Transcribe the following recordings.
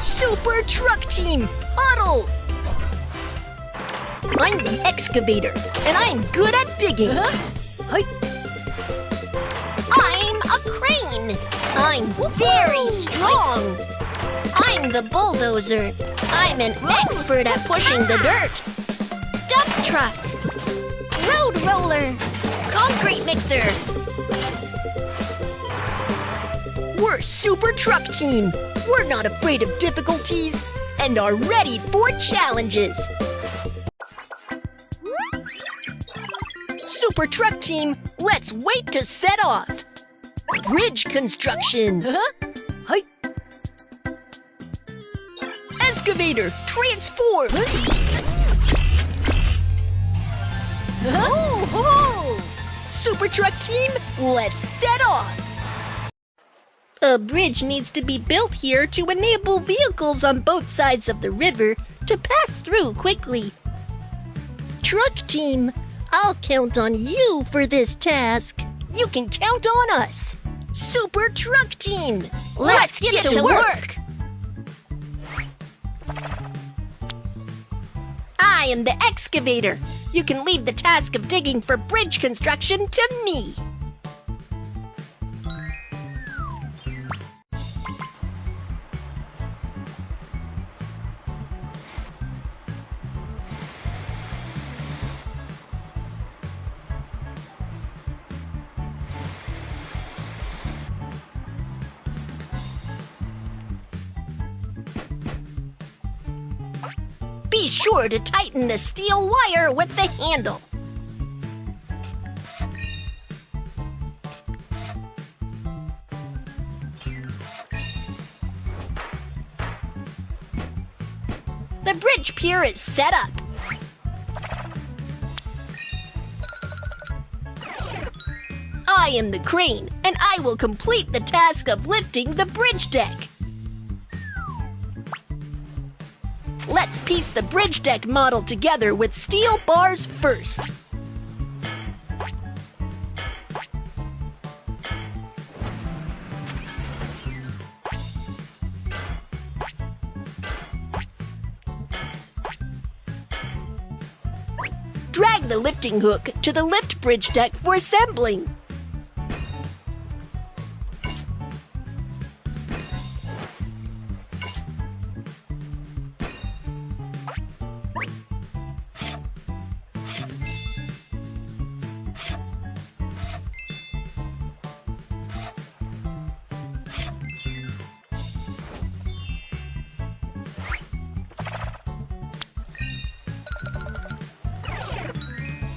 Super Truck Team, huddle! I'm the excavator, and I'm good at digging. Hi. I'm a crane. I'm very strong. I'm the bulldozer. I'm an expert at pushing the dirt. Dump truck. Road roller. Concrete mixer. We're Super Truck Team. We're not afraid of difficulties and are ready for challenges. Super Truck Team, let's wait to set off. Bridge construction. Hi. Excavator, transform. Ho, ho. Super Truck Team, let's set off. A bridge needs to be built here to enable vehicles on both sides of the river to pass through quickly. Truck Team, I'll count on you for this task. You can count on us. Super Truck Team, Let's get to work. I am the excavator. You can leave the task of digging for bridge construction to me. Be sure to tighten the steel wire with the handle. The bridge pier is set up. I am the crane, and I will complete the task of lifting the bridge deck. Let's piece the bridge deck model together with steel bars first. Drag the lifting hook to the lift bridge deck for assembling.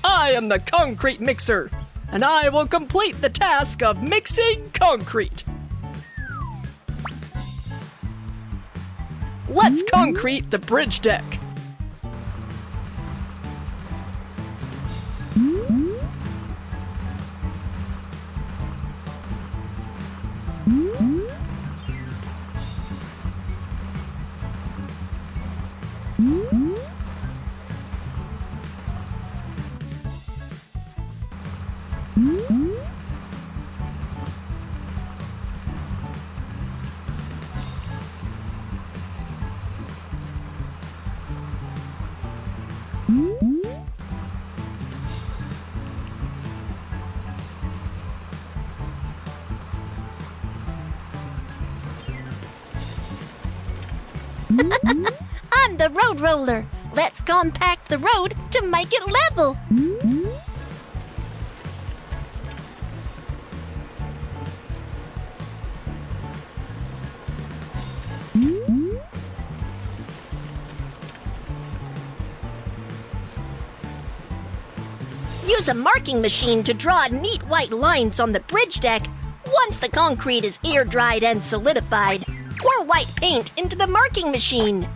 I am the concrete mixer, and I will complete the task of mixing concrete. Let's concrete the bridge deck. I'm the road roller. Let's compact the road to make it level. Use a marking machine to draw neat white lines on the bridge deck. Once the concrete is air-dried and solidified, pour white paint into the marking machine.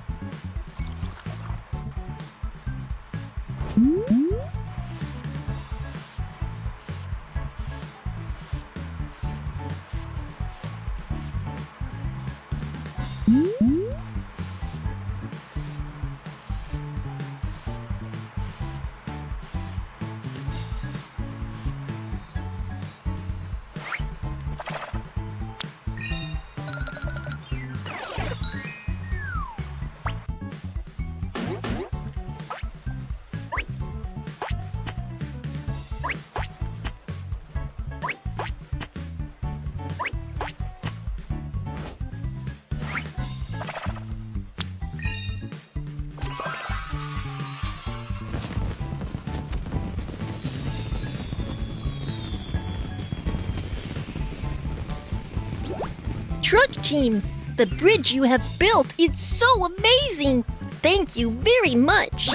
truck team. The bridge you have built is so amazing. Thank you very much.